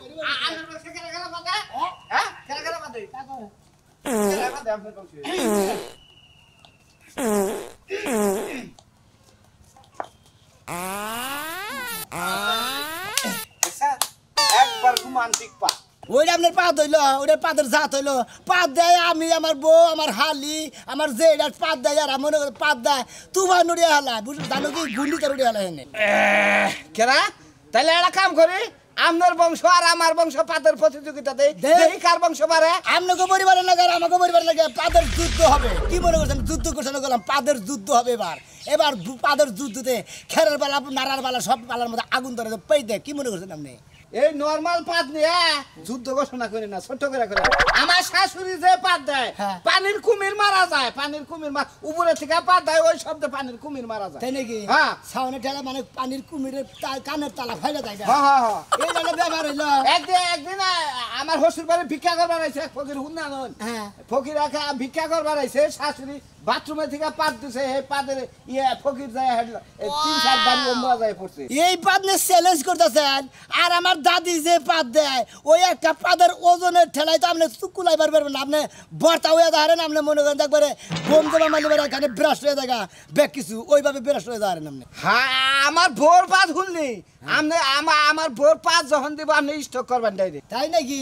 আমার বংশ কেন কেন বাদে হ্যাঁ কেন কেন বাদে কেন বাদে আপনার বংশ একবার রোমান্টিক পা ওইটা আপনার পা ধইল ওইটা পাদের জাত হইল পাত দেয় আমি আমার বউ আমার হালি আমার জেডা পাত দেয় আর মনে করে পাত দেয় তুফান উড়িয়ে হালা বুঝলি জানো কি গুন্ডি তার উড়িয়ে হালা হেনে কেনা তাহলে একটা কাম করি আপনার বংশ আর আমার বংশ পাদের প্রতিযোগিতাতে দেখি কার বংশ বাড়ে আপনাকে পরিবারের লাগে আর আমাকে পরিবারের লাগে পাদের যুদ্ধ হবে কি মনে করছেন যুদ্ধ ঘোষণা করলাম পাদের যুদ্ধ হবে এবার পাদের যুদ্ধতে খেরের বেলা নাড়ার বেলা সব বেলার মধ্যে আগুন ধরে পেয়ে দেয় কি মনে করছেন আপনি এই নরমাল পাত নিয়ে যুদ্ধ ঘোষণা করি না ছোট করে করে আমার শাশুড়ি যে পাত দেয় পানির কুমির মারা যায় পানির কুমির উপরে থেকে পাত দেয় ওই শব্দে পানির কুমির মারা যায় তাই নাকি হ্যাঁ সাউনে ঠেলা মানে পানির কুমিরের কানের তালা ফাইলে যায় হ্যাঁ হ্যাঁ হ্যাঁ এই মানে ব্যাপার হইলো একদিন আমার শ্বশুর বাড়ি ভিক্ষা করবার আইছে ফকির হুন্না নন ফকির ভিক্ষা করবার আইছে শাশুড়ি বাথরুমে থেকে পাত দিছে এই পাদের ফকির যায় হেডল 3-4 বাড়ি ওমরা যায় পড়ছে এই পাত নিয়ে চ্যালেঞ্জ করতেছেন আর আমার দাদি যে পাত দেয় ওই একটা পাদের ওজনের ঠেলাই তো আপনি চুকুলাইবার পারবেন না আপনি বর্তা হয়ে দাঁড়ান আপনি মনে করেন একবারে বোম জমা মারলে এখানে ব্রাশ হয়ে দেখা ব্যাগ কিছু ওইভাবে ব্রাশ হয়ে দাঁড়ান আপনি হ্যাঁ আমার ভোর পাত শুনলি আপনি আমার ভোর পাত যখন দিব আপনি স্টক করবেন ডাইরেক্ট তাই নাকি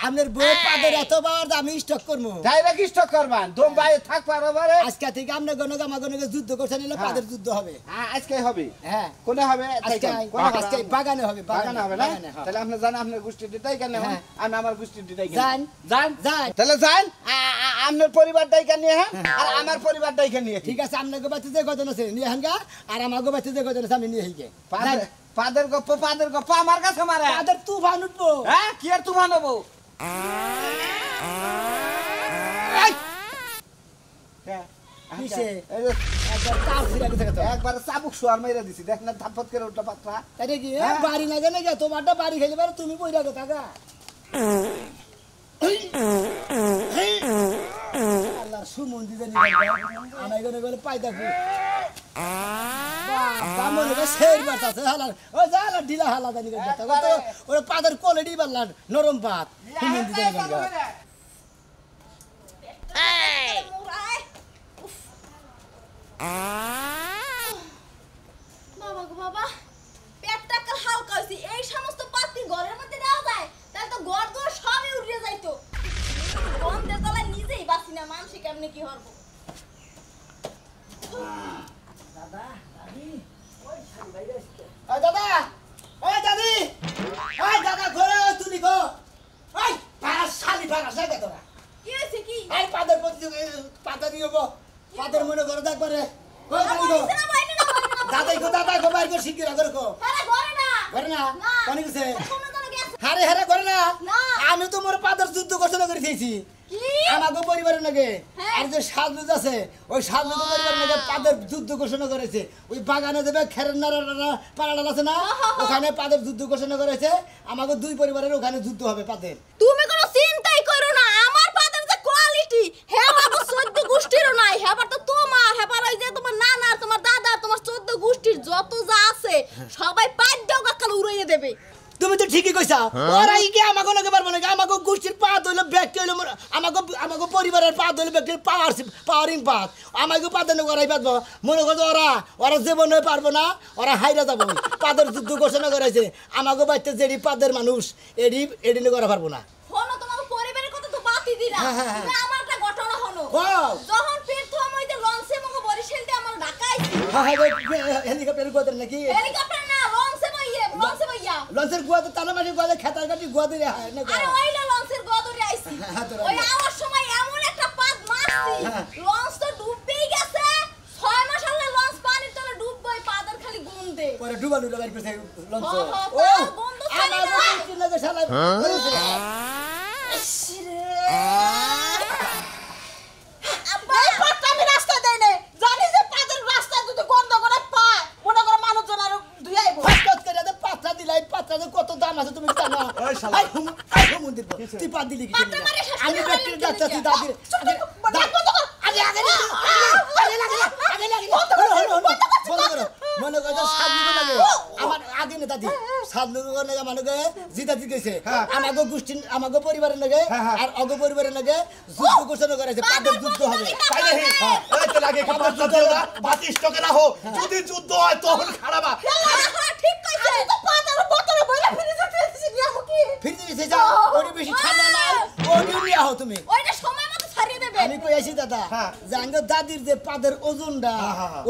আপনার ভোর পাদের এত পাওয়ার আমি স্টক করবো ডাইরেক্ট স্টক করবেন দম ভাই থাক পারবারে আজকে থেকে আপনি গণগামাগণকে যুদ্ধ করছেন নিলে পাদের যুদ্ধ হবে আজকে হবে হ্যাঁ কোনে হবে আজকে বাগানে হবে বাগানে হবে না তাহলে আপনি জানেন আপনার গোষ্ঠী দিতেই কেন আমি আমার গোষ্ঠী দিতেই কেন যান যান যান তাহলে যান আপনার পরিবারটাই কেন নিয়ে আর আমার পরিবারটাই কেন নিয়ে ঠিক আছে আপনার গোবাতে যে গজন আছে নিয়ে হাঙ্গা আর আমার গোবাতে যে গজন আছে আমি নিয়ে হিগে পাদের গপ্প আমার কাছে মারে পাদের তুফান উঠবো হ্যাঁ কি আর তুফান হবো একবার চাবুক শোয়ার মেরে দিছি দেখ না ধাপত করে উল্টা পাত্রা তাই কি বাড়ি না জানে গে তোমারটা বাড়ি খেলে পারো তুমি বইরা গো থাকা আল্লাহ সুমন্দি জানি আমি গনে গলে পাই দেখো বামনে কে শের বাতাছে হালা ও জালা ঢিলা হালা জানি গো তো ওরে পাদের কোয়ালিটি বাল্লা নরম পাত সুমন্দি জানি গো এই বাবা গো বাবা পেটটা কাল হালকা হইছে এই সমস্ত পাতি ঘরের মধ্যে দেওয়া যায় তাহলে তো ঘর দোর সবই উড়ে যাইতো গন্ধে তলায় নিজেই বাসি না মানুষ কেমনে কি হরব দাদা দাদি ওই শালি বাইরে আসছে ওই দাদা ওই দাদা ঘরে তুই গো ওই পাড়া শালি পাড়া জায়গা তোরা কি হইছে কি এই পাদের প্রতি পাতা দিও গো পাদের মনে করে দেখ পারে ওই দাদা গো বাইরে গো শিগগির করে গো আরে ঘরে না কোনি গেছে হারে করে না আমি তো মোর পাদের যুদ্ধ ঘোষণা করে দিয়েছি আমাগো পরিবারের নাকি আর যে সাজলুজ আছে ওই সাজলুজ পরিবারের নাকি পাদের যুদ্ধ ঘোষণা করেছে ওই বাগানে দেবে খেরের নাড়া পাড়াডাল আছে না ওখানে পাদের যুদ্ধ ঘোষণা করেছে আমাগো দুই পরিবারের ওখানে যুদ্ধ হবে পাদের তুমি কোনো চিন্তাই করো না আমার পাদের যে কোয়ালিটি হে বাবা 14 গোষ্ঠীরও নাই হেবার তো তোমার হেবার ওই যে তোমার নানা তোমার দাদা তোমার 14 গোষ্ঠীর যত যা আছে সবাই পাঁচ দাও কাকাল উড়াইয়ে দেবে তুমি তো ঠিকই কইছা ওরাই কি আমাগো নাকি পারবো না আমাগো গোষ্ঠীর পা হইলো ব্যক্তি হইলো আমাগো পরিবারের পা হইলো ব্যক্তির পাওয়ারিং পাত আমাগো পাতে ওরাই পাতবো মনে করছো ওরা জীবনে পারবো না ওরা হাইরা যাবো পাদের যুদ্ধ ঘোষণা করেছে আমাগো বাড়িতে যেডি পাদের মানুষ এডি করা পারবো না হনো তোমার পরিবারের কথা তো বাতি দিলা তুমি আমার একটা ঘটনা হলো যখন প্রথম হইতে লঞ্চে মগো বরিশালতে আমার ঢাকাইছি হেলিকপ্টারের কথা নাকি হেলিকপ্টার না লঞ্চে ভাইয়া লঞ্চের গুয়া তো তালামাটি গুয়া খেতার কাটি গুয়া দিয়ে হয় না আরে ওইলা লঞ্চের গুয়া ধরে আইছি ওই আমার সময় এমন একটা পাদ মারছি লঞ্চ তো ডুববেই গেছে 6 মাস আল্লাহ লঞ্চ পানির তলে ডুববই পাদের খালি গন্ধে পরে ডুবালু বাইর করতে লঞ্চ ও গন্ধ ছাড়ে না কি লাগে শালা আব্বা এই পাটটা আমি রাস্তা দেই না জানি যে পাদের রাস্তা যদি গন্ধ করে পায় মনে করে মানুষজন আর দুই আইবো কত করে দে পাত্রা দিলাই পাত্রা কত দাম আছে তুমি জানো ওই শালা আই হুমুন্দির তুই পা দিলি কি আমি ব্যক্তির ডাক্তার দাদি আগে লাগে বন্ধ করো মনে করো সাত দিন লাগে আমার আগে নেতা দাদি সাধু নাকি মানুষকে জিতা দিতেছে আমাকে গোষ্ঠী আমাকে পরিবারের লাগে আর অগ পরিবারের লাগে যুদ্ধ ঘোষণা করেছে পাদের যুদ্ধ হবে তাই নাকি এই তো লাগে কাপড় দিও না বাতি স্টকে রাখো যদি যুদ্ধ হয় তখন খারাপ ঠিক কইছে তো পাদের বোতলে বইলা ফিরে যেতেছি কি আমু কি ফিরে দিছে যাও ওরে বেশি ঠান্ডা না ওরে নিয়ে আও তুমি ওইটা সময় মতো ছাড়িয়ে দেবে আমি কই আছি দাদা জাঙ্গা দাদির যে পাদের ওজনটা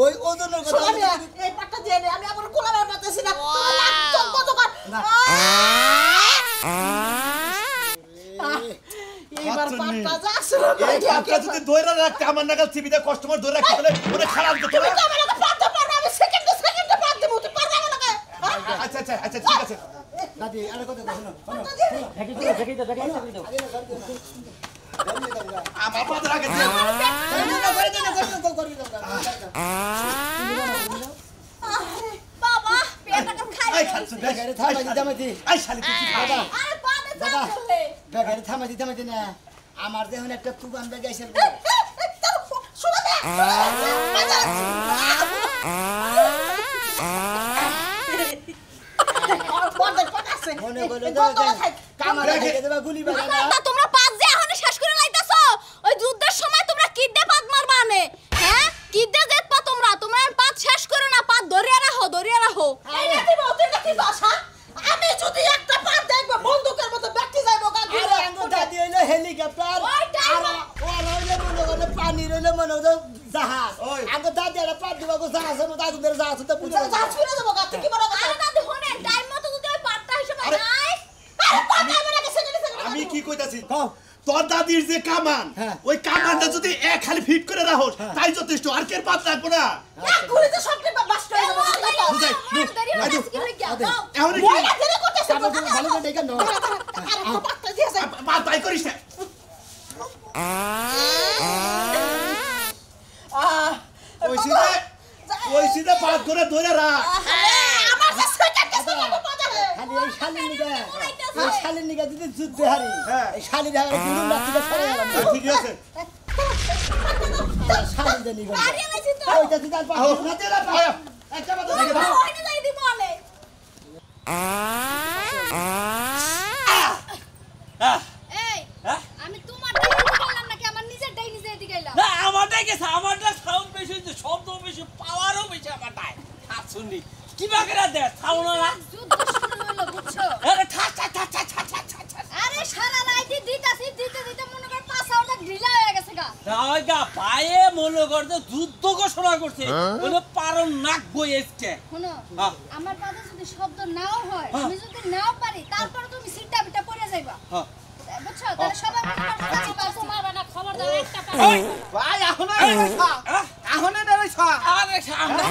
ওই ওজনের কথা আমি এই পাটটা দিয়ে নে আমি আমার কোলারে পাতেছি না তোমার লাগ কত কর এইবার পাটটা যাচ্ছে এই কাপটা যদি দইরা রাখতে আমার নাগাল টিভিতে কাস্টমার ধরে রাখতে তাহলে ওরে খারাপ তো তুমি তো আমাকে পাতে পারবে আমি সেকেন্ডে পাত দেব তুই পারবে না লাগে আচ্ছা আচ্ছা আচ্ছা ঠিক আছে দাদি আরে কথা দেখো না আমার পাতে রাখে বাবা পেটটা খাই এই খাচ্ছ বেগারে থামাই দিতামাইতি এই শালি তুই কি খাবা আরে পাতে দাদা যাচ্ছে বেগারে থামাই দিতামাইতি না আমার দেখুন একটা তুগান বেগ আইছে শুনো দে মনে করলো কামারে খেয়ে দেবা গুলি বাগানা তোমরা পাঁচ যে এখনই শেষ করে লাইতাছো ওই যুদ্ধের সময় তোমরা কিডে পাত মারবা আনে হ্যাঁ কিডে জেত পা তোমরা পাত শেষ করো না পাত ধরিয়া রাখো এই নাকি বলতে নাকি ভাষা আমি যদি একটা পাত দেখব বন্দুকের মতো ব্যক্তি যাইবো গা আরে আঙ্গো দাদি হইলো হেলিকপ্টার আর ওর হইলো মনে করলো পানি রইলো মনে হলো জাহাজ আঙ্গো দাদি আর পাত দিবাগো জাহাজের মতো আগুনের জাহাজ তো পুরো জাহাজ ফিরে যাবো গা কি বড় কথা আরে দাদি শুনে টাইম মতো যদি ওই পাতটা হিসেবে নাই আরে পাত আমার আগে সেকেন্ডে আমি কি কইতাছি তোর দাদির যে কামান ওই কামানটা যদি এক খালি ফিট করে রাখো তাই যথেষ্ট আর কের পাত লাগবো না না গুলি তো সবটি বাস্ট হয়ে যাবে বুঝাই এখন কি ভালো করে দেখেন না পাত তাই করিস না ওই সিধা পাত করে ধরে রাখ আমার কাছে সেকেন্ডে খালি এই শালির নিগা যদি যুদ্ধ হারি এই শালির হারে গুরু লাঠিটা ছড়ে গেল ঠিক আছে শালির যে নিগা আরে লাইছি তো ওইটা দিতে আর পাবো না দিলা পাবো একটা কথা দেখে দাও ওইটা যাই দিব আলে এই আমি তোমার ডাইনি বললাম নাকি আমার নিজের ডাইনি যাই দিগাইলাম না আমারটাই গেছে আমারটা সাউন্ড বেশি হচ্ছে শব্দ বেশি পাওয়ারও বেশি আমারটাই হাত শুনলি কি বাগেরা দে সাউন্ড না যুদ্ধ শুরু হলো বুঝছো আরে ঠা ঠা ঠা ঠা ঠা ঠা ঠা ঠা আরে সারা রাইতে দিতে মনে কর পাছাওটা ঢিলা হয়ে গেছে গা দাওগা পায়ে মনে করতে যুদ্ধ ঘোষণা করছে বলে পারন নাক বই এসছে শুনো আমার পাদে যদি শব্দ নাও হয় আমি যদি নাও পারি তারপর তুমি সিটটা বিটা পড়ে যাইবা হ্যাঁ বুঝছো তাহলে সবাই তোমার বানা খবর দাও একটা ভাই আহনে ডরাইছ আরে সামনে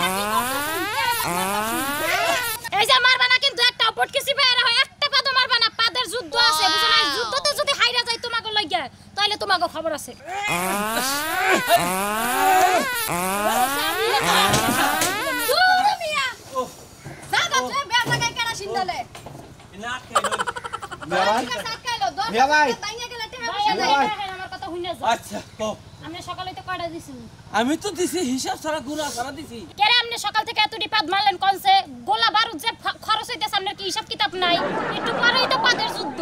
এই যে মারবা না কিন্তু একটা পটকেসি বাইরে হয় একটা পাদ মারবা না পাদের যুদ্ধ আছে বুঝো না যুদ্ধতে যদি হাইরা যায় তোমাকে লাগিয়া তাহলে তোমাকে খবর আছে না কেন আচ্ছা তো আমি তো দিছি হিসাব ছাড়া গুণা ছাড়া দিছি কেরে আপনি সকাল থেকে এতটি পাদ মারলেন কোনছে গোলা বারুদ যে খরচ হইতেছে আপনার কি হিসাব কিতাব নাই একটু পরেই তো পাদের যুদ্ধ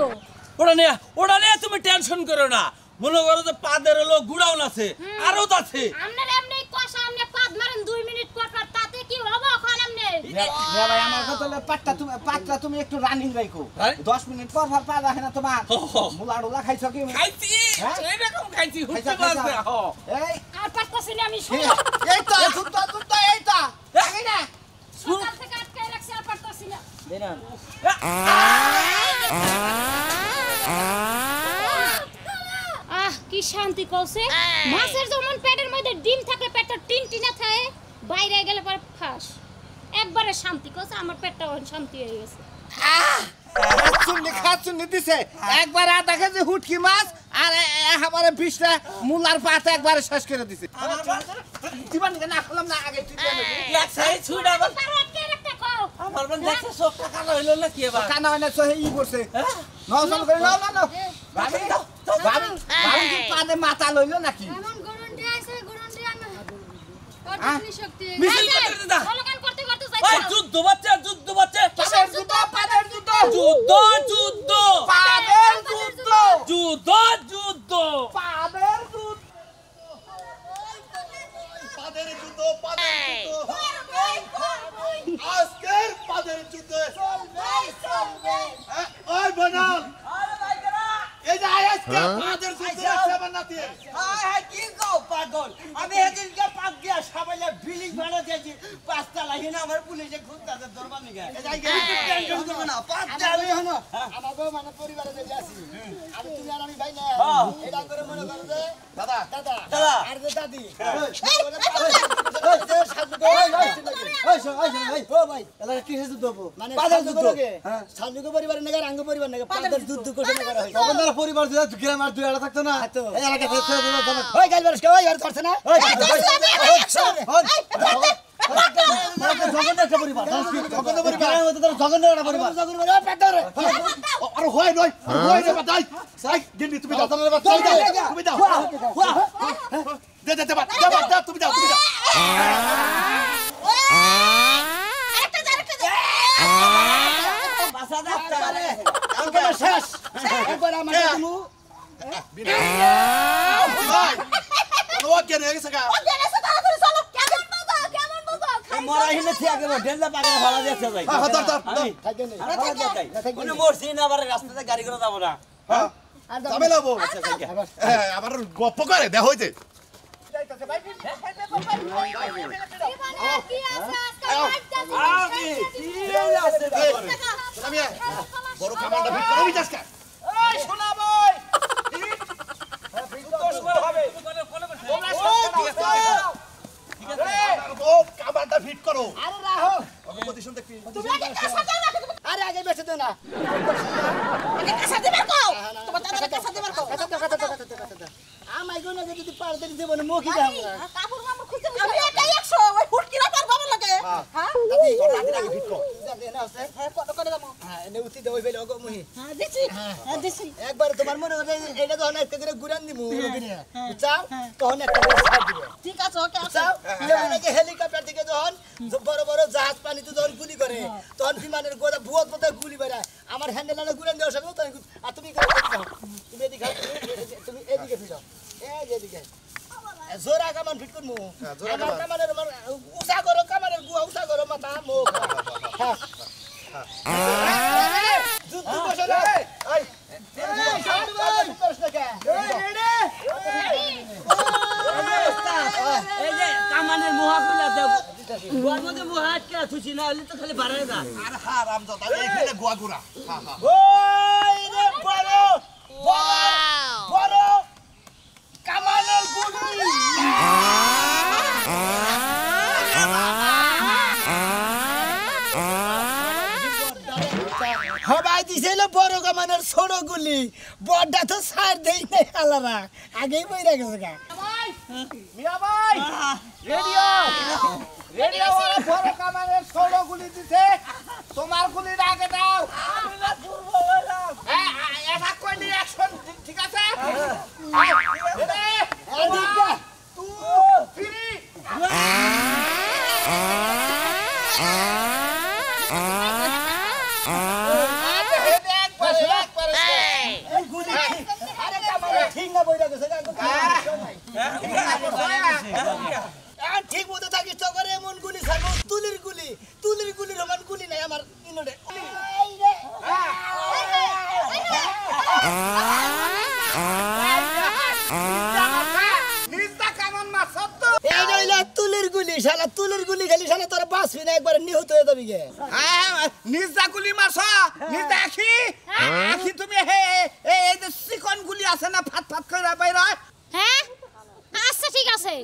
ওটা নিয়ে তুমি টেনশন করো না মনে করো যে পাদের হলো গুড়াউন আছে আরো আছে আপনার এমনি কষা আপনি পাদ মারেন 2 মিনিট পর পর তাতে কি হবে এখন আপনি ভাই আমার কথা হলো পাটটা তুমি একটু রানিং রাখো 10 মিনিট পর পর পা রাখে না তোমার মুলাডুলা খাইছো কি খাইছি এরকম খাইছি হুচ্চি বাজছে এই আর পারতাছি না আমি শুনো এই তো এই তো এই না সকাল থেকে আটকায় রাখছি আর পারতাছি না দেন কি শান্তি কইছে মাছের যেমন পেটের মধ্যে ডিম থাকে পেটটা টিনটিনা থাকে বাইরে গেলে পরে ফাঁস একবারে শান্তি কইছে আমার পেটটা শান্তি হয়ে গেছে খাচ্ছুনি দিছে একবার আধা কেজি হুটকি মাছ আর একেবারে 20টা মুলার পাতা একবারে শেষ করে দিছে জীবন না খেলাম না আগে তুই সেই ছুড়া আমার মন দেখছে চোখটা কালো হইলো না কি এবার কানা হয় না সহে ই করছে নজন করে না ভাবি কি পাদে মাথা লইলো নাকি এমন গরন্ডি আছে গরন্ডি আমি শক্তি মিছিল করতে দা স্লোগান করতে করতে এই যুদ্ধ বাচ্চা পাদের যুদ্ধ পাদের যুদ্ধ যুদ্ধ যুদ্ধ পাদের যুদ্ধ যুদ্ধ যুদ্ধ পাদের যুদ্ধ পাদের যুদ্ধ আজকের পাদের যুদ্ধ ওই বনাল এই যে আজকে পাদের যুদ্ধ আছে বানাতে কি গো পাগল আমি এদিনকে পাক দিয়া সবাইলে বিলিং ভাড়া দিয়েছি 5 টা লাইন আমার পুলিশে খুঁজতাছে দরবার নিগে টেনশন করবে না 5 টা আমি হনো আমাগো মানে পরিবারে যে আছি আমি তুমি আর আমি ভাই না এটা করে মনে করো যে দাদা আর যে দাদি মানে পাদের যুদ্ধ সাজুকে পরিবারে নাকি রাঙ্গ পরিবার নাকি পাদের যুদ্ধ ঘোষণা করা হয়েছে তখন তারা পরিবার দিয়ে গ্রাম আর দুই আড়া থাকতো না এই এলাকা থেকে ওই গাইল বারস কে ওই আর করছ না ওই জগন্নাথ একটা পরিবার জগন্নাথ পরিবার মধ্যে তারা জগন্নাথ একটা পরিবার জগন্নাথ পেটর আরে হয় নয় হয় রে বাদাই সাই গিন্নি তুমি দাও তুমি দাও দে তুমি দাও বাসা দাও আঙ্কেল শেষ একবার আমার দিমু ও কেন এসে গা মরা হিলে ঠিক আছে ডেলা পাগল ভালো যাচ্ছে ভাই থাকে নেই কোন মরছি না আবার রাস্তাতে গাড়ি করে যাব না যাবে লাবো আবার গপ্প করে দেখ হইছে বড় কামানটা ভিড় করবি যাসকা এই শোনা ভাই বিদ্যুৎ হবে তোমরা ও কামানটা ফিট করো আরে রাহো পজিশন দেখবি তুমি আগে কাছে যাও না আরে আগে বেঁচে দে না আগে কাছে দিবে কও তোমার দাদা কাছে দিবে কও আমাই গো না যদি পার দেই দেব না মুখি দাও কাপড় মামুর খুঁজতে আমি একাই 100 ওই ফুটকিরা পার বাবা লাগে হ্যাঁ দাদি আগে ফিট কর যাবে না আছে হ্যাঁ কত করে দাও হ্যাঁ এনে উঠি দেবই বেলে ওগো মুহি হ্যাঁ দিছি হ্যাঁ দিছি একবার তোমার মনে হচ্ছে এটা যখন একটা করে গুরান দিমু বুঝছাও তখন একটা করে ছাড় দিবে ঠিক আছে ওকে আছে বুঝছাও যেমন কি হেলিকপ্টার থেকে যখন বড় বড় জাহাজ পানিতে যখন গুলি করে তখন বিমানের গোদা ভুয়ত মতো গুলি বেরায় আমার হ্যান্ডেলানে গুরান দেওয়ার সাথে তখন আর তুমি তুমি এদিকে তুমি এদিকে ফিরো এই এদিকে জোরা কামান ফিট করমু আমার কামানের উষা করো কামানের গুয়া উষা করো মাথা মুখ যুদ্ধ বসে রে এই এই যে কামানের মুহা খুলে দেব গোয়ার মধ্যে মুহা আটকে আছুছি না হলে তো খালি বাড়ায় না আর হারাম দাদা এইখানে গোয়াগুড়া ওই রে বড় বড় কামানের গুলি হবাই দিছিল বড় কামানের ছোট গুলি বড়টা তো ছাড় দেই নাই আলারা আগেই বইরা গেছে গা মিয়া ভাই রেডিও ওরা বড় কামানের 16 গুলি দিছে তোমার গুলি আগে দাও আমি না দুর্ব হলাম এটা কইনি অ্যাকশন ঠিক আছে এদিকে তুই ফ্রি এই গুলি আরে কামানের ঠিক না বইরা গেছে গা ঠিক মতো থাকিস তো করে এমন গুলি ছাড়বো তুলির গুলি রমান গুলি নাই আমার ইনোডে নিস্তা কামান মাছত তো এই নইলে তুলির গুলি শালা তুলির গুলি খালি শালা তোর বাঁচবি না একবার নিহত হয়ে যাবি গে নিস্তা গুলি মাছ নিস্তা আখি তুমি হে এই যে চিকন গুলি আছে না ফাট ফাট করে বাইরা হ্যাঁ আচ্ছা ঠিক আছে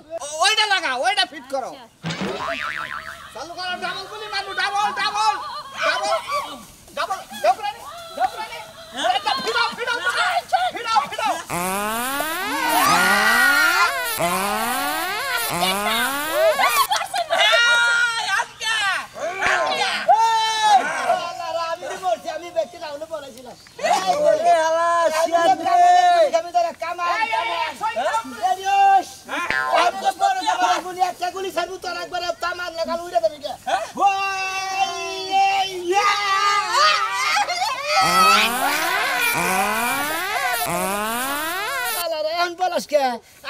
ওইটা লাগা ওইটা ফিট করো চালু করো ডাবল গুলি মারবো ডাবল ডাবল ডাবল ডাবল ডবরানি এটা ফিরাও ফিরাও ফিরাও ফিরাও আমি বলছি আমি ব্যক্তি না হলে বলেছিলাম গুলি ছাড়বো তোর একবার তামান লাগাল উড়ে দেবি গে পালাস কে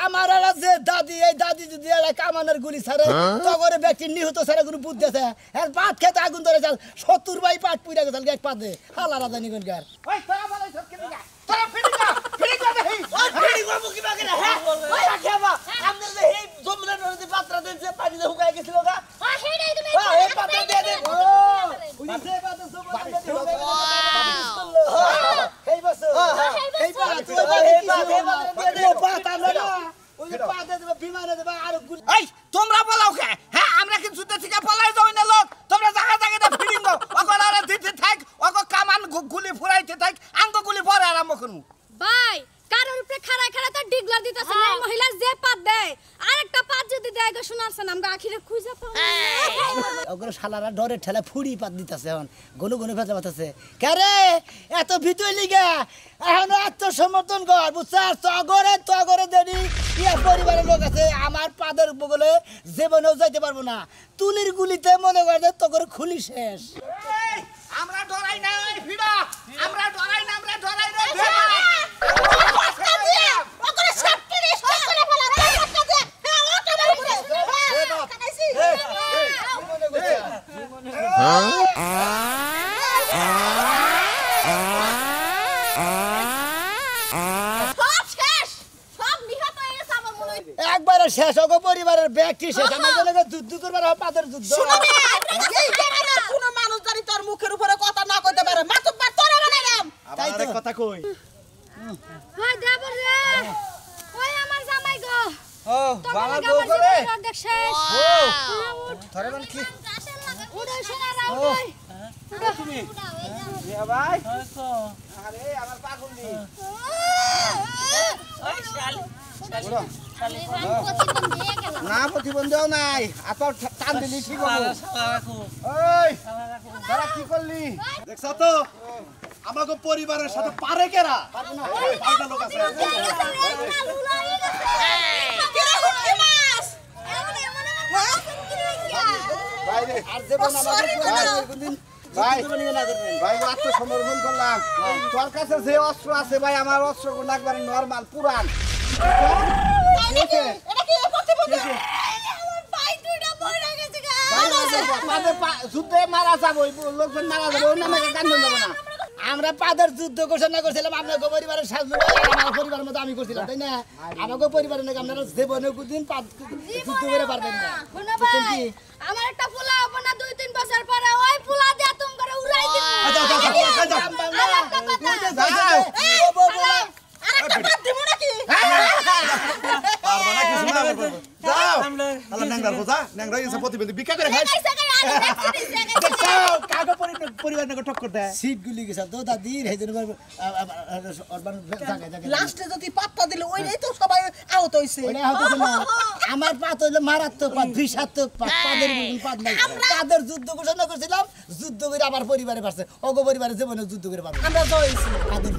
আমার এলা যে দাদি এই দাদি যদি এলা কামানের গুলি ছাড়ে তগরে ব্যক্তি নিহত ছাড়া কোনো বুদ্ধি আছে আর পাট খেতে আগুন ধরে চাল 70 বাই পাট পুইরা গেল এক পাতে হালা রাজা নিগন গার ওই তোরা বলাইছ কি দিগা তোরা ফিড়ি গা দেই ওই ফেড়ি করবো কি বাকি না হ্যাঁ ওই রাখিবা আমাদের যে এই জমলে নদী পাত্রা দেন যে পানি যে হুকায় গেছিল গা হেডাই তুমি এই পাত্রা দিয়ে দেন ওই যে পাতে সব এই বস এই পাতে ওই পাতে আমরা ওই পাতে বিমানে দেবা আর গুলি এই তোমরা বলাও কে হ্যাঁ আমরা কি যুদ্ধ থেকে পলাই যাই না লোক তোমরা জায়গা জায়গাতে ফিডিং দাও ওকলারে দিতে থাক ওক কামান গুলি ফুরাইতে থাক আঙ্গ গুলি পরে আরম্ভ করমু ভাই কারোর উপরে খাড়া খাড়া তো ডিগলা দিতেছে না মহিলা যে পাত দেয় আরেকটা পাত যদি দেয় গো শোনাছেন আমরা আখিরে খুঁজে পাবো ওগুলো শালারা ডরে ঠেলা ফুড়ি পাত দিতেছে এখন গনু গনু ফেজা পাতাছে কারে এত ভিতর লিগা এখন আত্মসমর্থন কর বুঝছাস তগরে দেনি ইয়া পরিবারের লোক আছে আমার পাদের বগলে জীবনেও যাইতে পারবো না তুলির গুলিতে মনে করে যে তগরে খুলি শেষ এই আমরা ডরাই না এই ভিড়া আমরা ডরাই না আমরা ডরাই রে ওকরে সবটি রিস্টার্ট করে ফেলা টাকা দে হ্যাঁ ওটা মারবো কাটাইছি সব শেষ সব নিহত হয়ে গেছে আমার মনে হয় একবারে শেষ ওগো পরিবারের ব্যক্তি শেষ আমার জন্য যুদ্ধ করবার পাদের যুদ্ধ এই গ্রামের কোনো মানুষ জানি তোর মুখের উপরে কথা না কইতে পারে মাতব্বার তোরে বানাইলাম আবার আরেক কথা কই ভাই দেবর রে ওই আমার জামাই গো ও তোর বাবা বাবা গো গাবার করে জীবন দেখ শেষ ধরে বল কি উড়ে শোনা রাও ভাই তুমি এ ভাই আরে আমার পাগলি ওই শাল না প্রতিবন্ধীও নাই আত টান দিলি ঠিক হবে রাখো ওই তোরা কি করলি দেখছ তো আমাকে পরিবারের সাথে পারে কেরা পাল্টা লোক আছে কেরা হুকি মাছ বাইরে আর জীবন আমাদের কোনদিন ভাই না করবেন ভাই আত্মসমর্পণ করলাম তোর কাছে যে অস্ত্র আছে ভাই আমার অস্ত্র গুলো একবারে নরমাল পুরান এটা কি প্রতিবন্ধী আমার ভাই দুইটা মরে গেছে গা যুদ্ধে মারা যাবো লোকজন মারা যাবো ওই নামে গান দেবো না আমরা পাদের যুদ্ধ ঘোষণা করছিলাম আপনাকে পরিবারের সাজু আমার পরিবারের মতো আমি করছিলাম তাই না আমাকে পরিবারের নাকি আপনারা জীবনে কোনদিন যুদ্ধ করে পারবেন না শোনো ভাই আমার একটা পোলা হবে না 2-3 বছর পরে ওই পোলা দিয়ে তুমি করে উড়াই দিবো আরেকটা বাদ দিব নাকি পারবা না কিছু না যাও আল্লাহ ন্যাংরার বোঝা ন্যাংরা ইনসা প্রতিবন্ধী ভিক্ষা করে খাই কাগো পরিবার নাকি টক্কর দেয় সিট গুলি গেছে তো দাদির হেজন লাস্টে যদি পাত্তা দিলে ওইটাই তো সবাই আহত হইছে আমার পাত হইলো মারাত্মক পাত বিষাত্মক পাত পাদের পাত নাই পাদের যুদ্ধ ঘোষণা করছিলাম যুদ্ধ করে আমার পরিবারে পারছে অগ পরিবারে জীবনে যুদ্ধ করে পারবে আমরা জয় হইছি পাদের